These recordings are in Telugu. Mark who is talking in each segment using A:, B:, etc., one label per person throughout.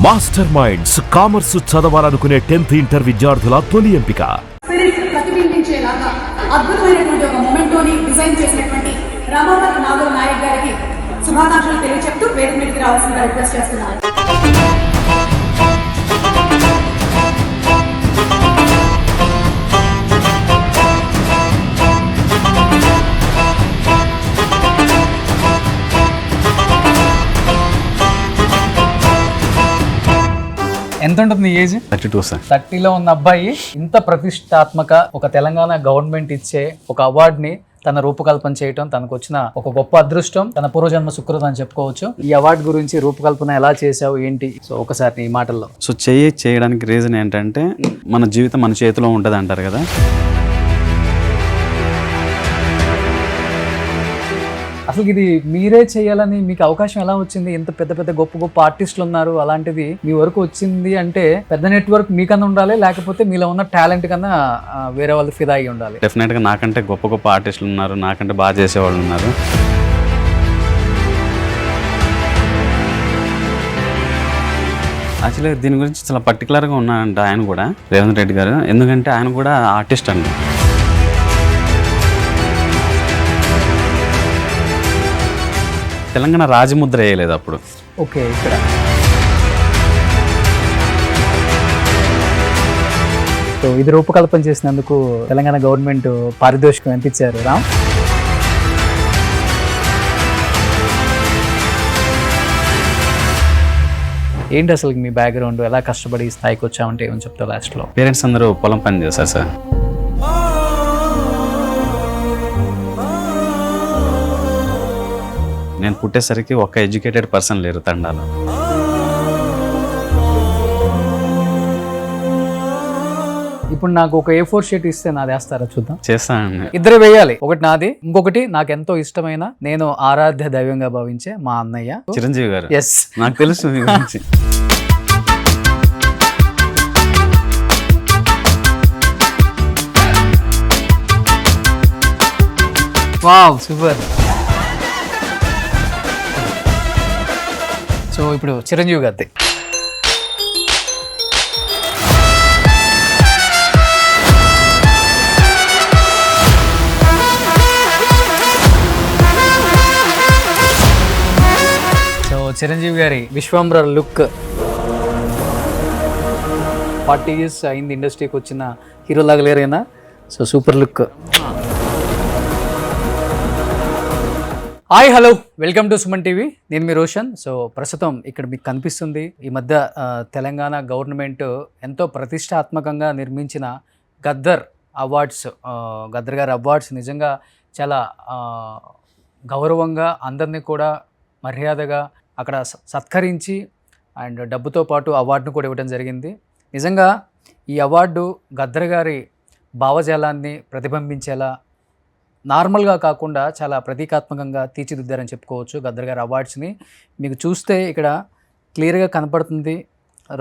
A: మాస్టర్ మైండ్స్ కామర్స్ చదవాలనుకునే 10th ఇంటర్ విద్యార్థుల తొలి ఎంపిక.
B: ప్రతిబింబించేలాగా అద్భుతమైనటువంటి ఒక మొమెంటోని డిజైన్ చేసినటువంటి రామావత్ నాగర్ నాయక్ గారికి శుభాకాంక్షలు తెలియజెప్తూ వేదిక మీదకి రావాల్సిందిగా రిక్వెస్ట్ చేస్తున్నాను.
C: ఎంత ఉంటుంది నీ ఏజ్?
D: 32 సార్.
C: 30లో ఉన్న అబ్బాయి ఇంత ప్రతిష్టాత్మక ఒక తెలంగాణ గవర్నమెంట్ ఇచ్చే ఒక అవార్డుని తన రూపకల్పన చేయటం తనకు వచ్చిన ఒక గొప్ప అదృష్టం, తన పూర్వజన్మ సుకృతం అని చెప్పుకోవచ్చు. ఈ అవార్డు గురించి రూపకల్పన ఎలా చేసావు ఏంటి, సో ఒకసారి ఈ మాటల్లో.
D: సో చేయడానికి రీజన్ ఏంటంటే మన జీవితం మన చేతిలో ఉంటుంది అంటారు కదా.
C: అసలు ఇది మీరే చేయాలని మీకు అవకాశం ఎలా వచ్చింది? ఇంత పెద్ద పెద్ద గొప్ప గొప్ప ఆర్టిస్టులు ఉన్నారు, అలాంటిది మీ వరకు వచ్చింది అంటే పెద్ద నెట్వర్క్ మీకన్నా ఉండాలి, లేకపోతే మీలో ఉన్న టాలెంట్ కన్నా వేరే వాళ్ళు ఫిదా అయ్యి ఉండాలి.
D: డెఫినెట్గా నాకంటే గొప్ప గొప్ప ఆర్టిస్టులు ఉన్నారు, నాకంటే బాగా చేసేవాళ్ళు ఉన్నారు. యాక్చువల్లీ దీని గురించి చాలా పర్టికులర్గా ఉన్నాడంట ఆయన కూడా, రేవంత్ రెడ్డి గారు. ఎందుకంటే ఆయన కూడా ఆర్టిస్ట్ అండి. తెలంగాణ రాజముద్ర వేయలేదు అప్పుడు.
C: ఓకే, ఇక్కడ సో ఇది రూపకల్పన చేసినందుకు తెలంగాణ గవర్నమెంట్ పారితోషికం ఎంత ఇచ్చారు రామ్? ఏంటి అసలు మీ బ్యాక్గ్రౌండ్, ఎలా కష్టపడి ఈ స్థాయికి వచ్చామంటే ఏమని చెప్తావు లాస్ట్లో?
D: పేరెంట్స్ అందరూ పొలం పని చేశారు సార్. నేను పుట్టేసరికి ఒక్క ఎడ్యుకేటెడ్ పర్సన్ లేరు తండాలో.
C: ఇప్పుడు నాకు ఒక A4 షీట్ ఇస్తే నాది వేస్తారా? చూద్దాం.
D: చేస్తానండి.
C: ఇద్దరు వేయాలి, ఒకటి నాది, ఇంకొకటి నాకు ఎంతో ఇష్టమైన, నేను ఆరాధ్య దైవంగా భావించే మా అన్నయ్య
D: చిరంజీవి గారు.
C: ఎస్,
D: నాకు తెలుసు మీ గురించి.
C: Wow, super. సో ఇప్పుడు చిరంజీవి గారి చిరంజీవి గారి విశ్వంబర లుక్. 40 years అయింది ఇండస్ట్రీకి వచ్చిన హీరో లాగా లేరైనా, so super look. Hi, hello, welcome to Suman TV. నేను మీ రోషన్. సో ప్రస్తుతం ఇక్కడ మీకు కనిపిస్తుంది ఈ మధ్య తెలంగాణ గవర్నమెంట్ ఎంతో ప్రతిష్టాత్మకంగా నిర్మించిన గద్దర్ అవార్డ్స్. గద్దర్ గారి అవార్డ్స్ నిజంగా చాలా గౌరవంగా అందరినీ కూడా మర్యాదగా అక్కడ సత్కరించి అండ్ డబ్బుతో పాటు అవార్డును కూడా ఇవ్వడం జరిగింది. నిజంగా ఈ అవార్డు గద్దర్ గారి భావజాలాన్ని ప్రతిబింబించేలా, నార్మల్గా కాకుండా చాలా ప్రతీకాత్మకంగా తీర్చిదిద్దారని చెప్పుకోవచ్చు గద్దర్ గారి అవార్డ్స్ని. మీకు చూస్తే ఇక్కడ క్లియర్గా కనపడుతుంది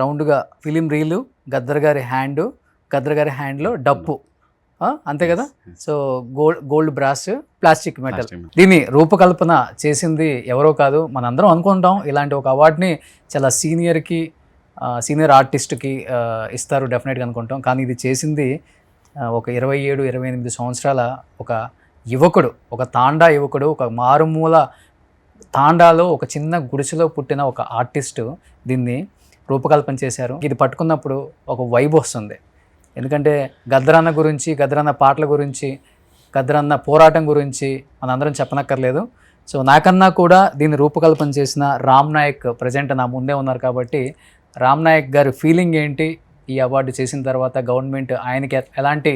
C: రౌండ్గా ఫిలిం రీలు, గద్దర్ గారి హ్యాండ్, గద్దర్ గారి హ్యాండ్లో డప్పు, అంతే కదా. So gold brass, plastic metal. దీన్ని రూపకల్పన చేసింది ఎవరో కాదు, మనందరం అనుకుంటాం ఇలాంటి ఒక అవార్డుని చాలా సీనియర్ ఆర్టిస్ట్కి ఇస్తారు డెఫినెట్గా అనుకుంటాం. కానీ ఇది చేసింది ఒక 27-28 సంవత్సరాల ఒక యువకుడు, ఒక తాండా యువకుడు, ఒక మారుమూల తాండాలో ఒక చిన్న గుడిసెలో పుట్టిన ఒక ఆర్టిస్టు దీన్ని రూపకల్పన చేశారు. ఇది పట్టుకున్నప్పుడు ఒక వైబ్ వస్తుంది. ఎందుకంటే గద్దరన్న గురించి, గద్దరన్న పాటల గురించి, గద్దరన్న పోరాటం గురించి మనందరం చెప్పనక్కర్లేదు. సో నాకన్నా కూడా దీన్ని రూపకల్పన చేసిన రామ్ నాయక్ ప్రజెంట్ నా ముందే ఉన్నారు కాబట్టి, రామ్ నాయక్ గారి ఫీలింగ్ ఏంటి, ఈ అవార్డు చేసిన తర్వాత గవర్నమెంట్ ఆయనకి ఎలాంటి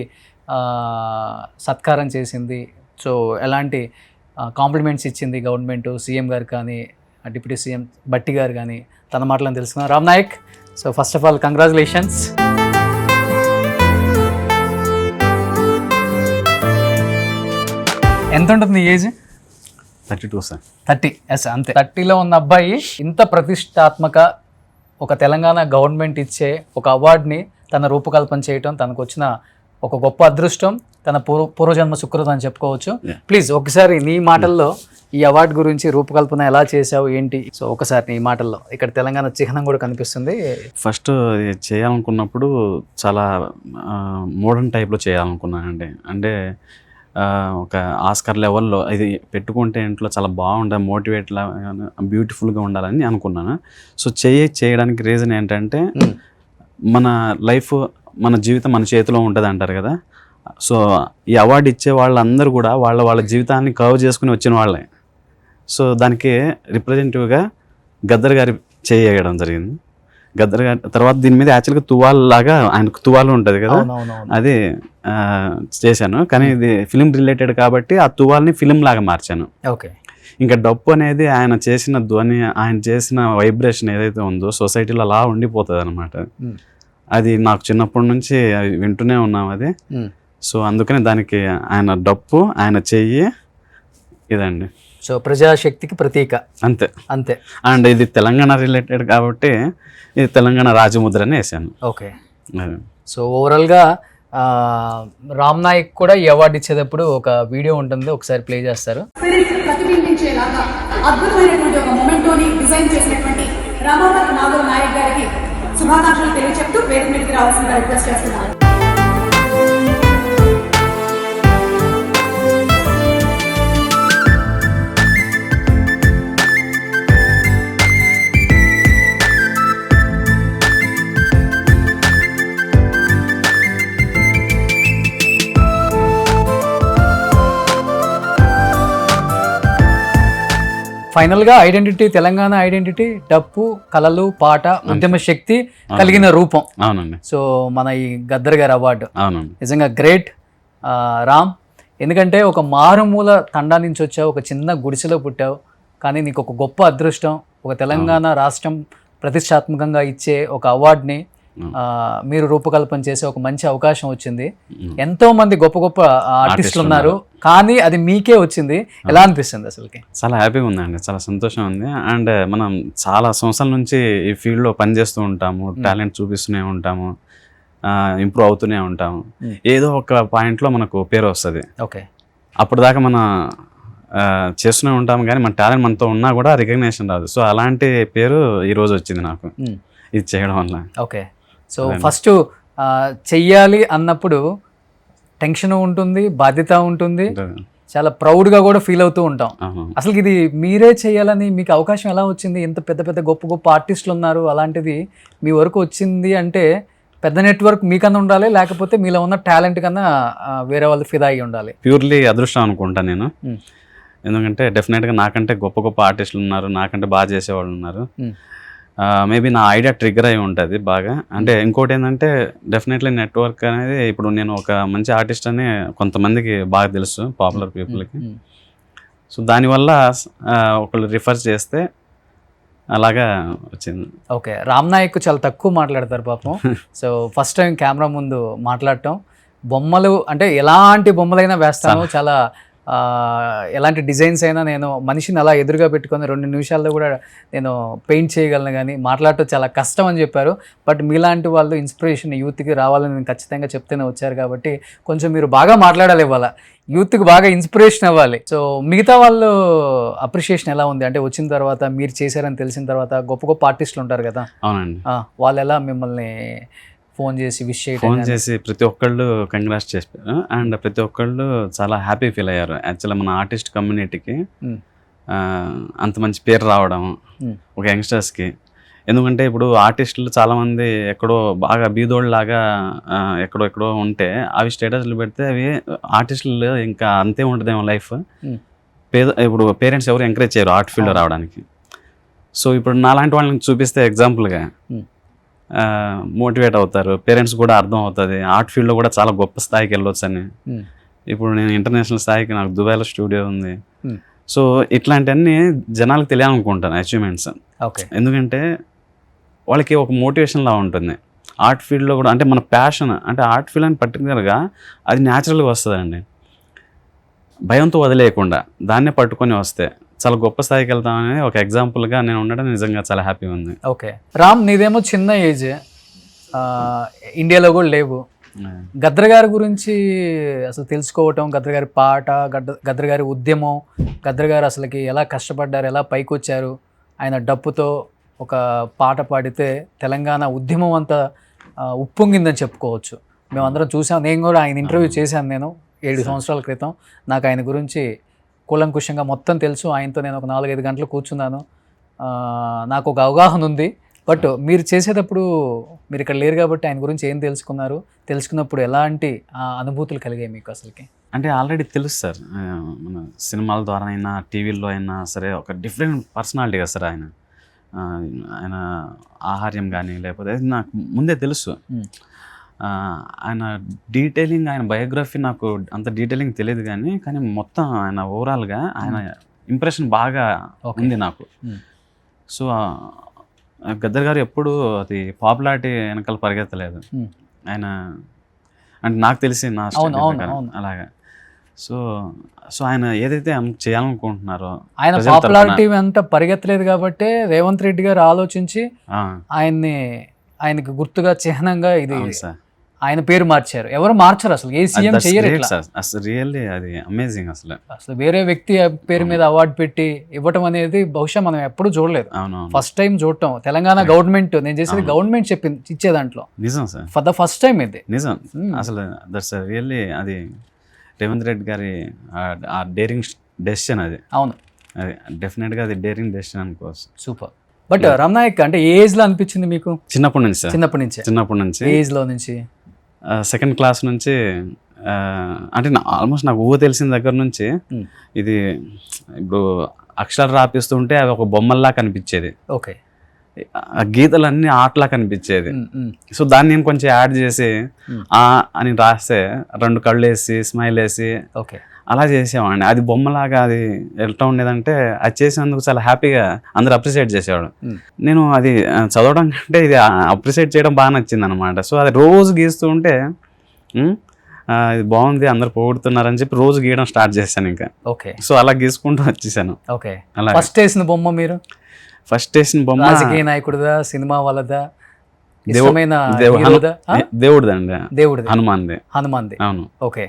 C: సత్కారం చేసింది, సో ఎలాంటి కాంప్లిమెంట్స్ ఇచ్చింది గవర్నమెంట్, సీఎం గారు కానీ డిప్యూటీ సీఎం బట్టి గారు కానీ, తన మాటలను తెలుసుకున్నాం. Ram Nayak, so first of all congratulations. ఎంత ఉంటుంది ఏజ్?
D: 32 సార్.
C: 30. ఎస్, అంతే. 30లో ఉన్న అబ్బాయి ఇంత ప్రతిష్టాత్మక ఒక తెలంగాణ గవర్నమెంట్ ఇచ్చే ఒక అవార్డుని తన రూపకల్పన చేయటం తనకు వచ్చిన ఒక గొప్ప అదృష్టం, తన పూర్వజన్మ సుకృతం అని చెప్పుకోవచ్చు. ప్లీజ్ ఒకసారి నీ మాటల్లో ఈ అవార్డు గురించి రూపకల్పన ఎలా చేసావు ఏంటి? సో ఒకసారి నీ మాటల్లో, ఇక్కడ తెలంగాణ చిహ్నం కూడా కనిపిస్తుంది.
D: ఫస్ట్ ఇది చేయాలనుకున్నప్పుడు చాలా మోడర్న్ టైప్లో చేయాలనుకున్నానండి. అంటే ఒక ఆస్కార్ లెవెల్లో ఇది పెట్టుకుంటే ఇంట్లో చాలా బాగుంటుంది, మోటివేట్ బ్యూటిఫుల్గా ఉండాలని అనుకున్నాను. సో చేయడానికి రీజన్ ఏంటంటే మన లైఫ్, మన జీవితం మన చేతిలో ఉంటుంది అంటారు కదా. సో ఈ అవార్డు ఇచ్చే వాళ్ళందరూ కూడా వాళ్ళ జీవితాన్ని కవర్ చేసుకుని వచ్చిన వాళ్ళే. సో దానికి రిప్రజెంటేటివ్గా గద్దర్ గారి చేయడం జరిగింది. గద్దర్ గారి తర్వాత దీని మీద యాక్చువల్గా తువాల్ లాగా, ఆయనకు తువాలు ఉంటుంది కదా, అది చేశాను. కానీ ఇది ఫిలిం రిలేటెడ్ కాబట్టి ఆ తువాల్ని ఫిలిం లాగా మార్చాను.
C: ఓకే. ఇంకా
D: డప్పు అనేది ఆయన చేసిన ధ్వని, ఆయన చేసిన వైబ్రేషన్ ఏదైతే ఉందో సొసైటీలో అలా ఉండిపోతుంది అనమాట. అది నాకు చిన్నప్పటి నుంచి వింటూనే ఉన్నాం అది. సో అందుకని దానికి ఆయన డప్పు, ఆయన చెయ్యి ఇదండి.
C: సో ప్రజాశక్తికి ప్రతీక.
D: అంతే
C: అంతే.
D: అండ్ ఇది తెలంగాణ రిలేటెడ్ కాబట్టి ఇది తెలంగాణ రాజముద్రని వేసాను.
C: ఓకే. సో ఓవరాల్గా రామ్ నాయక్ కూడా ఈ అవార్డు ఇచ్చేటప్పుడు ఒక వీడియో ఉంటుంది, ఒకసారి ప్లే చేస్తారు.
B: ప్రతిబింబించేలాగా అద్భుతమైనటువంటి ఒక మొమెంటోని డిజైన్ చేసినటువంటి రమావత్ నాగర్ నాయక్ గారికి శుభాకాంక్షలు తెలియజెప్తూ వేదిక మీదకి రావాల్సిందిగా రిక్వెస్ట్ చేస్తున్నాను.
C: ఫైనల్గా ఐడెంటిటీ, తెలంగాణ ఐడెంటిటీ, డప్పు, కళలు, పాట, ఉద్యమ శక్తి కలిగిన రూపం.
D: అవునండి.
C: సో మన ఈ గద్దర్ గారి అవార్డు
D: అవునండి
C: నిజంగా గ్రేట్ రామ్. ఎందుకంటే ఒక మారుమూల తండా నుంచి వచ్చావు, ఒక చిన్న గుడిసెలో పుట్టావు, కానీ నీకు ఒక గొప్ప అదృష్టం, ఒక తెలంగాణ రాష్ట్రం ప్రతిష్టాత్మకంగా ఇచ్చే ఒక అవార్డుని మీరు రూపకల్పన చేసే ఒక మంచి అవకాశం వచ్చింది. ఎంతో మంది గొప్ప గొప్ప ఆర్టిస్టులు ఉన్నారు, కానీ అది మీకే వచ్చింది. ఎలా అనిపిస్తుంది అసలుకి?
D: చాలా హ్యాపీగా ఉందండి, చాలా సంతోషం ఉంది. అండ్ మనం చాలా సంవత్సరాల నుంచి ఈ ఫీల్డ్లో పనిచేస్తూ ఉంటాము, టాలెంట్ చూపిస్తూనే ఉంటాము, ఇంప్రూవ్ అవుతూనే ఉంటాము. ఏదో ఒక పాయింట్లో మనకు పేరు వస్తుంది.
C: ఓకే.
D: అప్పుడు దాకా మనం చేస్తూనే ఉంటాము, కానీ మన టాలెంట్ మనతో ఉన్నా కూడా రికగ్నేషన్ రాదు. సో అలాంటి పేరు ఈరోజు వచ్చింది నాకు ఇది చేయడం వల్ల.
C: ఓకే. సో ఫస్ట్ చెయ్యాలి అన్నప్పుడు టెన్షన్ ఉంటుంది, బాధ్యత ఉంటుంది, చాలా ప్రౌడ్గా కూడా ఫీల్ అవుతూ ఉంటాం. అసలు ఇది మీరే చేయాలని మీకు అవకాశం ఎలా వచ్చింది? ఇంత పెద్ద పెద్ద గొప్ప గొప్ప ఆర్టిస్టులు ఉన్నారు, అలాంటిది మీ వరకు వచ్చింది అంటే పెద్ద నెట్వర్క్ మీకన్నా ఉండాలి, లేకపోతే మీలో ఉన్న టాలెంట్ కన్నా వేరే వాళ్ళు ఫిదా అయ్యి ఉండాలి.
D: ప్యూర్లీ అదృష్టం అనుకుంటాను నేను. ఎందుకంటే డెఫినెట్గా నాకంటే గొప్ప గొప్ప ఆర్టిస్టులు ఉన్నారు, నాకంటే బాగా చేసేవాళ్ళు ఉన్నారు. మేబీ నా ఐడియా ట్రిగ్గర్ అయి ఉంటుంది బాగా. అంటే ఇంకోటి ఏంటంటే డెఫినెట్లీ నెట్వర్క్ అనేది, ఇప్పుడు నేను ఒక మంచి ఆర్టిస్ట్ అని కొంతమందికి బాగా తెలుసు, పాపులర్ పీపుల్కి. సో దానివల్ల ఒకళ్ళు రిఫర్ చేస్తే అలాగా వచ్చింది.
C: ఓకే. రామ్ నాయక్ చాలా తక్కువ మాట్లాడతారు పాపం. సో ఫస్ట్ టైం కెమెరా ముందు మాట్లాడటం, బొమ్మలు అంటే ఎలాంటి బొమ్మలైనా వేస్తాను, చాలా ఎలాంటి డిజైన్స్ అయినా నేను మనిషిని అలా ఎదురుగా పెట్టుకొని 2 నిమిషాల్లో కూడా నేను పెయింట్ చేయగలను, కానీ మాట్లాడటం చాలా కష్టం అని చెప్పారు. బట్ మీలాంటి వాళ్ళు ఇన్స్పిరేషన్ యూత్కి రావాలని నేను ఖచ్చితంగా చెప్తూనే వచ్చారు, కాబట్టి కొంచెం మీరు బాగా మాట్లాడాలి, ఇవ్వాలి యూత్కి, బాగా ఇన్స్పిరేషన్ అవ్వాలి. సో మిగతా వాళ్ళు అప్రిషియేషన్ ఎలా ఉంది? అంటే వచ్చిన తర్వాత, మీరు చేశారని తెలిసిన తర్వాత గొప్ప గొప్ప ఆర్టిస్టులు ఉంటారు కదా,
D: అవునండి,
C: వాళ్ళు ఎలా మిమ్మల్ని ఫోన్ చేసి విష్
D: ఫోన్ చేసి ప్రతి ఒక్కళ్ళు కంగ్రాట్స్ చేశారు. అండ్ ప్రతి ఒక్కళ్ళు చాలా హ్యాపీ ఫీల్ అయ్యారు. యాక్చువల్గా మన ఆర్టిస్ట్ కమ్యూనిటీకి అంత మంచి పేరు రావడం ఒక యంగ్స్టర్స్కి. ఎందుకంటే ఇప్పుడు ఆర్టిస్టులు చాలామంది ఎక్కడో బాగా బీదోళ్ళలాగా ఎక్కడో ఉంటే అవి స్టేటస్లు పెడితే అవి ఆర్టిస్టులు ఇంకా అంతే ఉంటుందేమో లైఫ్. ఇప్పుడు పేరెంట్స్ ఎవరు ఎంకరేజ్ చేయరు ఆర్ట్ ఫీల్డ్లో రావడానికి. సో ఇప్పుడు నాలాంటి వాళ్ళని చూపిస్తే ఎగ్జాంపుల్గా మోటివేట్ అవుతారు, పేరెంట్స్ కూడా అర్థం అవుతుంది ఆర్ట్ ఫీల్డ్లో కూడా చాలా గొప్ప స్థాయికి వెళ్ళొచ్చు అని. ఇప్పుడు నేను ఇంటర్నేషనల్ స్థాయికి, నాకు దుబాయ్లో స్టూడియో ఉంది. సో ఇట్లాంటివన్నీ జనాలకు తెలియాలనుకుంటాను అచీవ్మెంట్స్. ఎందుకంటే వాళ్ళకి ఒక మోటివేషన్లా ఉంటుంది ఆర్ట్ ఫీల్డ్లో కూడా. అంటే మన ప్యాషన్, అంటే ఆర్ట్ ఫీల్డ్ అని పర్టికులర్గా అది న్యాచురల్గా వస్తుందండి, భయంతో వదిలేయకుండా దాన్నే పట్టుకొని వస్తే చాలా గొప్ప స్థాయికి వెళ్తామని ఒక ఎగ్జాంపుల్గా నేను ఉండడం నిజంగా చాలా హ్యాపీగా ఉంది.
C: ఓకే. రామ్, నీదేమో చిన్న ఏజ్, ఇండియాలో కూడా లేవు, గద్ర గారి గురించి అసలు తెలుసుకోవటం, గద్ర గారి పాట, గద్ర గారి ఉద్యమం, గద్ర గారు అసలుకి ఎలా కష్టపడ్డారు, ఎలా పైకి వచ్చారు, ఆయన డప్పుతో ఒక పాట పాడితే తెలంగాణ ఉద్యమం అంతా ఉప్పొంగిందని చెప్పుకోవచ్చు. మేమందరం చూసాం, నేను కూడా ఆయన ఇంటర్వ్యూ చేశాను నేను 7 సంవత్సరాల క్రితం. నాకు ఆయన గురించి కూలంకుషంగా మొత్తం తెలుసు. ఆయనతో నేను ఒక 4-5 గంటలు కూర్చున్నాను. నాకు ఒక అవగాహన ఉంది. బట్ మీరు చేసేటప్పుడు మీరు ఇక్కడ లేరు కాబట్టి ఆయన గురించి ఏం తెలుసుకున్నారు, తెలుసుకున్నప్పుడు ఎలాంటి అనుభూతులు కలిగాయి మీకు అసలుకి?
D: అంటే ఆల్రెడీ తెలుసు సార్, మన సినిమాల ద్వారా అయినా టీవీల్లో అయినా సరే ఒక డిఫరెంట్ పర్సనాలిటీ కదా సార్ ఆయన. ఆయన ఆహార్యం కానీ లేకపోతే నాకు ముందే తెలుసు. ఆయన డీటెయిలింగ్, ఆయన బయోగ్రఫీ నాకు అంత డీటెయిలింగ్ తెలియదు కానీ మొత్తం ఆయన ఓవరాల్గా ఆయన ఇంప్రెషన్ బాగా ఉంది నాకు. సో గద్దర్ గారు ఎప్పుడు అది పాపులారిటీ వెనకాల పరిగెత్తలేదు ఆయన, అంటే నాకు తెలిసి నా అలాగా. సో ఆయన ఏదైతే చేయాలనుకుంటున్నారో,
C: ఆయన పాపులారిటీ అంతా పరిగెత్తలేదు కాబట్టి రేవంత్ రెడ్డి గారు ఆలోచించి ఆయనకి గుర్తుగా చిహ్నంగా ఇది ఆయన పేరు మార్చారు. ఎవరు మార్చారు అసలు, ఏ సీఎం చేయరు
D: అసలు. రియల్లీ అది అమేజింగ్.
C: అసలు వేరే వ్యక్తి పేరు మీద అవార్డు పెట్టి ఇవ్వటం అనేది బహుశా మనం ఎప్పుడు చూడలేదు. ఫస్ట్ టైం చూడటం. తెలంగాణ గవర్నమెంట్, నేను చేసేది గవర్నమెంట్ ఇచ్చే దాంట్లో
D: నిజం sir,
C: for the first time ఇది
D: నిజం. అసలు దట్స్ రియల్లీ అది రేవంత్ రెడ్డి గారి ఆ డేరింగ్ డెసిషన్ అది.
C: అవును,
D: అది డెఫినెట్గా అది డేరింగ్ డెసిషన్ అనుకోవచ్చు.
C: సూపర్. బట్ రమనాయక్ అంటే ఏ ఏజ్ లో అనిపించింది మీకు?
D: చిన్నప్పటి నుంచి సార్, చిన్నప్పటి నుంచి
C: ఏజ్ లో నుంచి
D: 2nd క్లాస్ నుంచి, అంటే ఆల్మోస్ట్ నాకు ఊహ తెలిసిన దగ్గర నుంచి ఇది ఇప్పుడు అక్షరాలు రాపిస్తుంటే అవి ఒక బొమ్మల్లా కనిపించేది.
C: ఓకే,
D: ఆ గీతలన్నీ ఆటలా కనిపించేది. సో దాన్ని నేను కొంచెం యాడ్ చేసి అని రాస్తే 2 కళ్ళు వేసి స్మైల్ వేసి
C: ఓకే
D: అలా చేసేవాడిని. అది బొమ్మలాగా అది ఎట్లా ఉండేదంటే అది చేసినందుకు చాలా హ్యాపీగా అందరూ అప్రిషియేట్ చేసేవాడు. నేను అది చదవడం కంటే ఇది అప్రిషియేట్ చేయడం బాగా నచ్చింది అనమాట. సో అది రోజు గీస్తూ ఉంటే ఇది బాగుంది, అందరు పొగుడుతున్నారని చెప్పి రోజు గీయడం స్టార్ట్ చేశాను ఇంకా.
C: ఓకే,
D: సో అలా గీసుకుంటూ వచ్చేసాను.
C: ఓకే, అలా ఫస్ట్ వేసిన బొమ్మ మీరు?
D: ఫస్ట్ వేసిన బొమ్మ
C: రాజకీయ నాయకుడిదా, సినిమా వాళ్ళదా,
D: దేవుడిదండి. దేవుడిది, హనుమాన్ది. అవును.
C: ఓకే,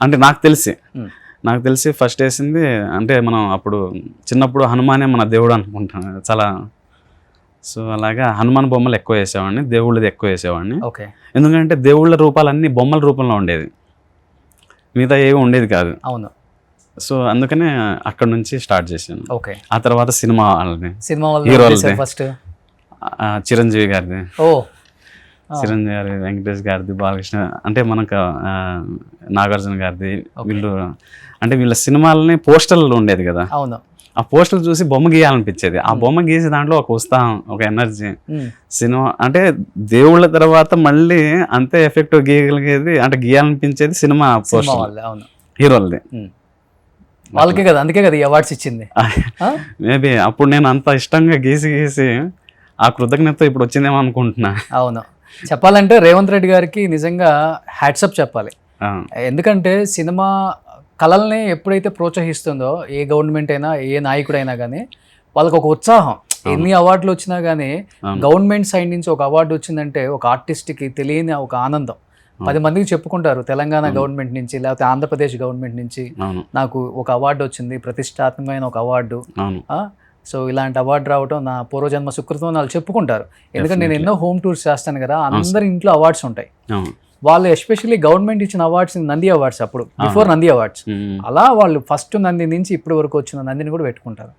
D: అంటే నాకు తెలిసి ఫస్ట్ వేసింది అంటే మనం అప్పుడు చిన్నప్పుడు హనుమానే మన దేవుడు అనుకుంటాం చాలా. సో అలాగా హనుమాన్ బొమ్మలు ఎక్కువ వేసేవాడిని, దేవుళ్ళది ఎక్కువ వేసేవాడిని.
C: ఓకే,
D: ఎందుకంటే దేవుళ్ళ రూపాలన్నీ బొమ్మల రూపంలో ఉండేది, మిగతా ఏవి ఉండేది కాదు.
C: అవును.
D: సో అందుకనే అక్కడ నుంచి స్టార్ట్ చేశాను.
C: ఓకే, ఆ
D: తర్వాత సినిమా వాళ్ళని,
C: హీరోలది ఫస్ట్
D: చిరంజీవి గారిది,
C: ఓ
D: చిరంజీవి గారి, వెంకటేష్ గారిది, బాలకృష్ణ, అంటే మనకు నాగార్జున గారిది. వీళ్ళు అంటే వీళ్ళ సినిమాలని పోస్టర్లు ఉండేది కదా.
C: అవును.
D: ఆ పోస్టర్లు చూసి బొమ్మ గీయాలనిపించేది. ఆ బొమ్మ గీసి దాంట్లో ఒక ఉత్సాహం, ఒక ఎనర్జీ. సినిమా అంటే దేవుళ్ళ తర్వాత మళ్ళీ అంతే ఎఫెక్టివ్ గీయగలిగేది, అంటే గీయాలనిపించేది సినిమా పోస్టర్ హీరోలది.
C: వాళ్ళకే కదా, అందుకే కదా ఈ అవార్డ్స్ ఇచ్చింది.
D: మేబీ అప్పుడు నేను అంత ఇష్టంగా గీసి ఆ కృతజ్ఞత ఇప్పుడు వచ్చిందేమో అనుకుంటున్నా.
C: అవును, చెప్పాలంటే రేవంత్ రెడ్డి గారికి నిజంగా హ్యాట్సప్ చెప్పాలి. ఎందుకంటే సినిమా కళల్ని ఎప్పుడైతే ప్రోత్సహిస్తుందో ఏ గవర్నమెంట్ అయినా, ఏ నాయకుడైనా కానీ వాళ్ళకి ఒక ఉత్సాహం. ఎన్ని అవార్డులు వచ్చినా కానీ గవర్నమెంట్ సైడ్ నుంచి ఒక అవార్డు వచ్చిందంటే ఒక ఆర్టిస్ట్కి తెలియని ఒక ఆనందం. 10 మందికి చెప్పుకుంటారు, తెలంగాణ గవర్నమెంట్ నుంచి లేకపోతే ఆంధ్రప్రదేశ్ గవర్నమెంట్ నుంచి నాకు ఒక అవార్డు వచ్చింది, ప్రతిష్టాత్మకమైన ఒక అవార్డు. సో ఇలాంటి అవార్డు రావడం నా పూర్వజన్మ సుకృతం వాళ్ళు చెప్పుకుంటారు. ఎందుకంటే నేను ఎన్నో హోమ్ టూర్స్ చేస్తాను కదా, అందరి ఇంట్లో అవార్డ్స్ ఉంటాయి. వాళ్ళు ఎస్పెషల్లీ గవర్నమెంట్ ఇచ్చిన అవార్డ్స్ నంది అవార్డ్స్, అప్పుడు బిఫోర్ నంది అవార్డ్స్, అలా వాళ్ళు ఫస్ట్ నంది నుంచి ఇప్పటి వరకు వచ్చిన నందిని కూడా పెట్టుకుంటారు.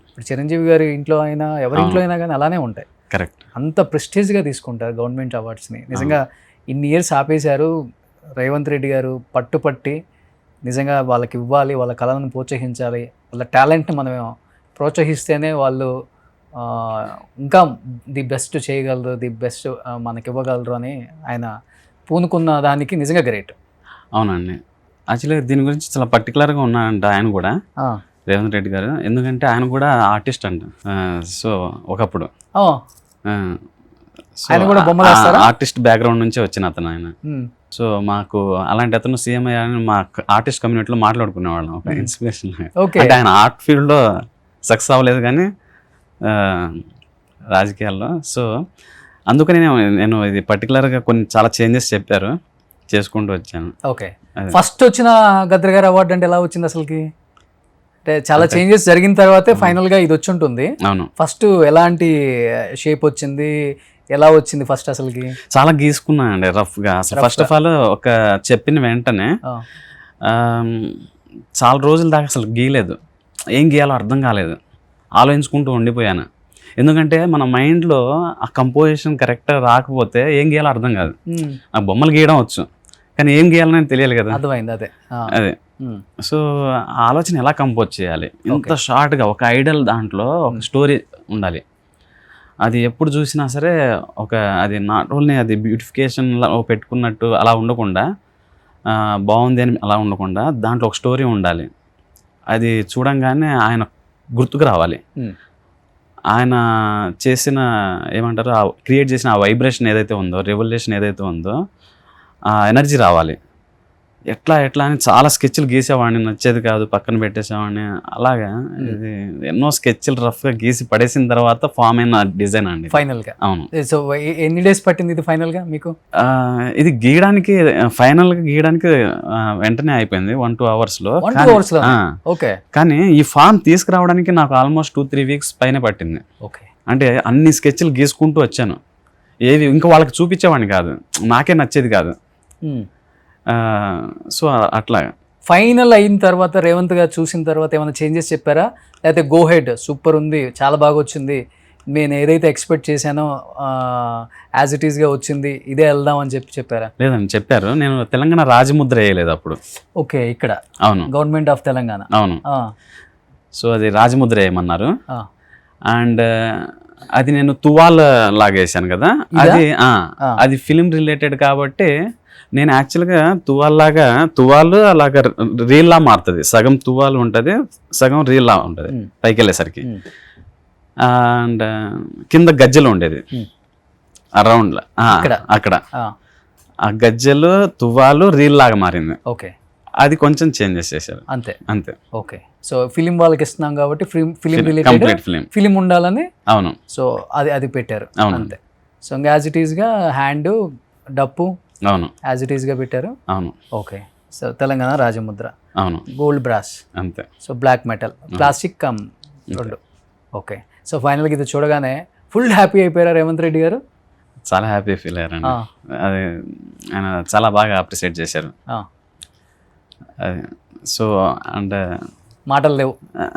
C: ఇప్పుడు చిరంజీవి గారి ఇంట్లో అయినా ఎవరి ఇంట్లో అయినా కానీ అలానే ఉంటాయి.
D: కరెక్ట్,
C: అంత ప్రెస్టీజ్గా తీసుకుంటారు గవర్నమెంట్ అవార్డ్స్ని. నిజంగా ఇన్ని ఇయర్స్ ఆపేశారు రేవంత్ రెడ్డి గారు, పట్టుపట్టి నిజంగా వాళ్ళకి ఇవ్వాలి, వాళ్ళ కళలను ప్రోత్సహించాలి, వాళ్ళ టాలెంట్ని మనం ప్రోత్సహిస్తేనే వాళ్ళు ఇంకా ది బెస్ట్ చేయగలరు, ది బెస్ట్ మనకి ఇవ్వగలరు అని ఆయన పూనుకున్న దానికి నిజంగా గ్రేట్.
D: అవునండి, యాక్చువల్లీ దీని గురించి చాలా పర్టికులర్గా ఉన్నాడంట ఆయన కూడా, రేవంత్ రెడ్డి గారు. ఎందుకంటే ఆయన కూడా ఆర్టిస్ట్ అంట. సో ఒకప్పుడు ఆర్టిస్ట్ బ్యాక్గ్రౌండ్ నుంచి వచ్చిన అతను ఆయన. సో మాకు అలాంటి అతను సీఎం అయ్యారని మా ఆర్టిస్ట్ కమ్యూనిటీలో మాట్లాడుకునేవాళ్ళం, ఒక ఇన్స్పిరేషన్. అంటే ఆయన ఆర్ట్ ఫీల్డ్లో సక్సెస్ అవ్వలేదు కానీ రాజకీయాల్లో. సో అందుకని నేను ఇది పర్టికులర్గా కొన్ని చాలా చేంజెస్ చెప్పారు. చేసుకుంటూ వచ్చాను.
C: ఓకే, ఫస్ట్ వచ్చిన గద్దర్ గారి అవార్డు అంటే ఎలా వచ్చింది అసలుకి? అంటే చాలా చేంజెస్ జరిగిన తర్వాతే ఫైనల్గా ఇది వచ్చి ఉంటుంది.
D: అవును,
C: ఫస్ట్ ఎలాంటి షేప్ వచ్చింది, ఎలా వచ్చింది ఫస్ట్ అసలుకి?
D: చాలా గీసుకున్నానండి రఫ్గా. అసలు ఫస్ట్ ఆఫ్ ఆల్ ఒక చెప్పిన వెంటనే చాలా రోజుల దాకా అసలు గీయలేదు, ఏం గీయాలో అర్థం కాలేదు, ఆలోచించుకుంటూ ఉండిపోయాను. ఎందుకంటే మన మైండ్లో ఆ కంపోజిషన్ కరెక్ట్గా రాకపోతే ఏం గీయాలో అర్థం కాదు. నాకు బొమ్మలు గీయడం వచ్చు కానీ ఏం గీయాలని తెలియాలి కదా.
C: అర్థమైంది.
D: అదే సో ఆలోచన ఎలా కంపోజ్ చేయాలి, ఇంత షార్ట్గా ఒక ఐడల్ దాంట్లో ఒక స్టోరీ ఉండాలి. అది ఎప్పుడు చూసినా సరే అది నాట్ ఓన్లీ అది బ్యూటిఫికేషన్లో పెట్టుకున్నట్టు అలా ఉండకుండా, బాగుంది అని అలా ఉండకుండా దాంట్లో ఒక స్టోరీ ఉండాలి. అది చూడంగానే ఆయన గుర్తుకు రావాలి. ఆయన చేసిన ఏమంటారు క్రియేట్ చేసిన ఆ వైబ్రేషన్ ఏదైతే ఉందో, రెవల్యూషన్ ఏదైతే ఉందో, ఆ ఎనర్జీ రావాలి. ఎట్లా అని చాలా స్కెచ్లు గీసేవాడిని, నచ్చేది కాదు, పక్కన పెట్టేసేవాడిని. అలాగా ఇది ఎన్నో స్కెచ్లు రఫ్గా గీసి పడేసిన తర్వాత ఫామ్ అయిన డిజైన్ అండి
C: ఫైనల్గా.
D: అవును.
C: సో ఎన్ని డేస్ పట్టింది ఇది ఫైనల్గా మీకు?
D: ఇది గీయడానికి ఫైనల్గా గీయడానికి వెంటనే అయిపోయింది, 1-2 అవర్స్లో.
C: ఓకే,
D: కానీ ఈ ఫామ్ తీసుకురావడానికి నాకు ఆల్మోస్ట్ 2-3 వీక్స్ పైన పట్టింది.
C: ఓకే,
D: అంటే అన్ని స్కెచ్లు గీసుకుంటూ వచ్చాను, ఏవి ఇంకా వాళ్ళకి చూపించేవాడిని కాదు, నాకే నచ్చేది కాదు. సో అట్లా
C: ఫైనల్ అయిన తర్వాత రేవంత్ గారు చూసిన తర్వాత ఏమైనా చేంజెస్ చెప్పారా, లేకపోతే గో హెడ్ సూపర్ ఉంది, చాలా బాగా వచ్చింది, నేను ఏదైతే ఎక్స్పెక్ట్ చేశానో యాజ్ ఇట్ ఈస్గా వచ్చింది, ఇదే వెళ్దాం అని చెప్పారా?
D: లేదండి, చెప్పారు. నేను తెలంగాణ రాజముద్ర వేయలేదు అప్పుడు.
C: ఓకే, ఇక్కడ
D: అవును,
C: గవర్నమెంట్ ఆఫ్ తెలంగాణ.
D: అవును. సో అది రాజముద్ర వేయమన్నారు. అండ్ అది నేను తువాల్ లాగా వేసాను కదా, అది ఫిలిం రిలేటెడ్ కాబట్టి నేను యాక్చువల్గా తువాలు అలాగా రీల్లా మారుతుంది. సగం తువాలు ఉంటుంది, సగం రీల్లా ఉంటుంది పైకి వెళ్ళేసరికి. అండ్ కింద గజ్జలు ఉండేది అరౌండ్లో, అక్కడ ఆ గజ్జలు తువాలు రీల్ లాగా మారింది.
C: ఓకే,
D: అది కొంచెం చేంజెస్ చేశారు అంతే.
C: ఓకే, సో ఫిలిం వాళ్ళకి ఇస్తున్నాం కాబట్టి ఫిలిం రిలేటెడ్ ఫిలిం ఉండాలని.
D: అవును,
C: సో అది పెట్టారు అంతే. సో ఇంకా యాజ్ ఇట్ ఈస్గా హ్యాండ్ డప్పు
D: అవును
C: యాజ్ ఇట్ ఈస్గా పెట్టారు.
D: అవును.
C: ఓకే, సో తెలంగాణ రాజముద్ర.
D: అవును,
C: గోల్డ్ బ్రాస్
D: అంతే.
C: So black metal, plastic cum రెండు. ఓకే, సో ఫైనల్గా ఇది చూడగానే ఫుల్ హ్యాపీ అయిపోయారా రేవంత్ రెడ్డి గారు?
D: చాలా హ్యాపీ ఫీల్ అయ్యారండి. అది ఆయన చాలా బాగా అప్రిషియేట్ చేశారు. అది సో అంటే
C: మాటలు లేవు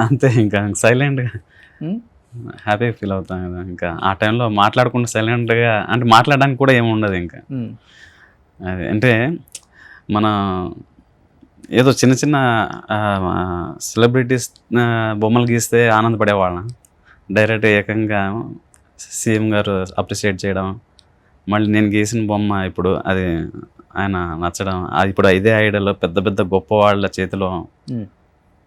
D: అంతే, ఇంకా సైలెంట్గా హ్యాపీ ఫీల్ అవుతాం కదా. ఇంకా ఆ టైంలో మాట్లాడకుండా సైలెంట్గా, అంటే మాట్లాడడానికి కూడా ఏమి ఉండదు ఇంకా. అది అంటే మన ఏదో చిన్న చిన్న సెలబ్రిటీస్ బొమ్మలు గీస్తే ఆనందపడేవాళ్ళం, డైరెక్ట్ ఏకంగా సీఎం గారు అప్రిషియేట్ చేయడం, మళ్ళీ నేను గీసిన బొమ్మ ఇప్పుడు అది ఆయన నచ్చడం, అది ఇప్పుడు ఇదే ఐడల్ పెద్ద పెద్ద గొప్ప వాళ్ళ చేతిలో,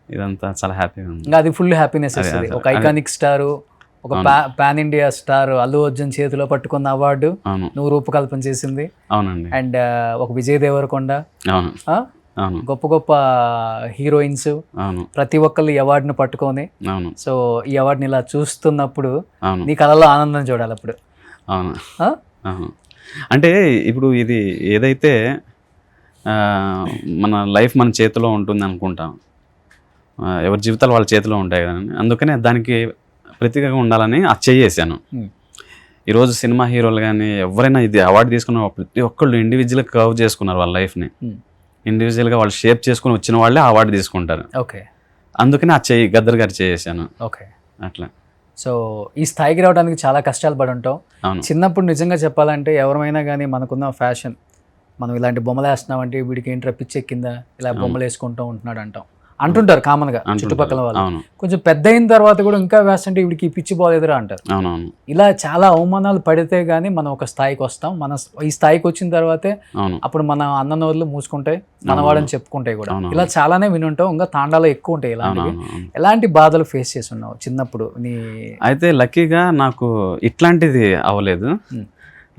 D: ఇదంతా చాలా హ్యాపీగా ఉంది.
C: ఇంకా అది ఫుల్ హ్యాపీనెస్. ఒక ఐకానిక్ స్టారు, ఒక pan India star Allu Arjun చేతిలో పట్టుకున్న అవార్డు నువ్వు రూపకల్పన చేసింది.
D: అవునండి.
C: అండ్ ఒక విజయ్ దేవరకొండ,
D: అవును,
C: గొప్ప గొప్ప హీరోయిన్స్ ప్రతి ఒక్కళ్ళు ఈ అవార్డును పట్టుకొని, సో ఈ అవార్డుని ఇలా చూస్తున్నప్పుడు నీ కళలో ఆనందం చూడాలి అప్పుడు.
D: అవును, అంటే ఇప్పుడు ఇది ఏదైతే మన లైఫ్ మన చేతిలో ఉంటుంది అనుకుంటాం, ఎవరి జీవితాలు వాళ్ళ చేతిలో ఉంటాయి కదండి, అందుకనే దానికి ప్రతీకగా ఉండాలని అది చేసాను. ఈరోజు సినిమా హీరోలు కానీ ఎవరైనా ఇది అవార్డు తీసుకున్న ప్రతి ఒక్కళ్ళు ఇండివిజువల్గా కర్వ్ చేసుకున్నారు వాళ్ళ లైఫ్ని, ఇండివిజువల్గా వాళ్ళు షేప్ చేసుకుని వచ్చిన వాళ్ళే అవార్డు తీసుకుంటారు.
C: ఓకే,
D: అందుకని ఆ గద్దర్ గారు చేసాను.
C: ఓకే,
D: అట్లా.
C: సో ఈ స్థాయికి రావడానికి చాలా కష్టాలు పడి ఉంటాం. చిన్నప్పుడు నిజంగా చెప్పాలంటే ఎవరైనా కానీ మనకున్న ఫ్యాషన్, మనం ఇలాంటి బొమ్మలు వేస్తున్నామంటే వీడికి ఏంటి పిచ్చెక్కిందా, ఇలా బొమ్మలు వేసుకుంటూ ఉంటున్నాడు అంటుంటారు కామన్గా చుట్టుపక్కల వాళ్ళు. కొంచెం పెద్ద అయిన తర్వాత కూడా ఇంకా వేస్తుంటే వీడికి పిచ్చి బాలేదురా అంటారు. ఇలా చాలా అవమానాలు పడితే గానీ మనం ఒక స్థాయికి వస్తాం. మన ఈ స్థాయికి వచ్చిన తర్వాతే అప్పుడు మన అన్న నోర్లు మూసుకుంటాయి, మనవాడని చెప్పుకుంటాయి కూడా. ఇలా చాలానే వినుంటాం, ఇంకా తాండాలో ఎక్కువ ఉంటాయి ఇలాంటివి. ఎలాంటి బాధలు ఫేస్ చేసి ఉన్నావు చిన్నప్పుడు నీ?
D: అయితే లక్కీగా నాకు ఇట్లాంటిది అవ్వలేదు.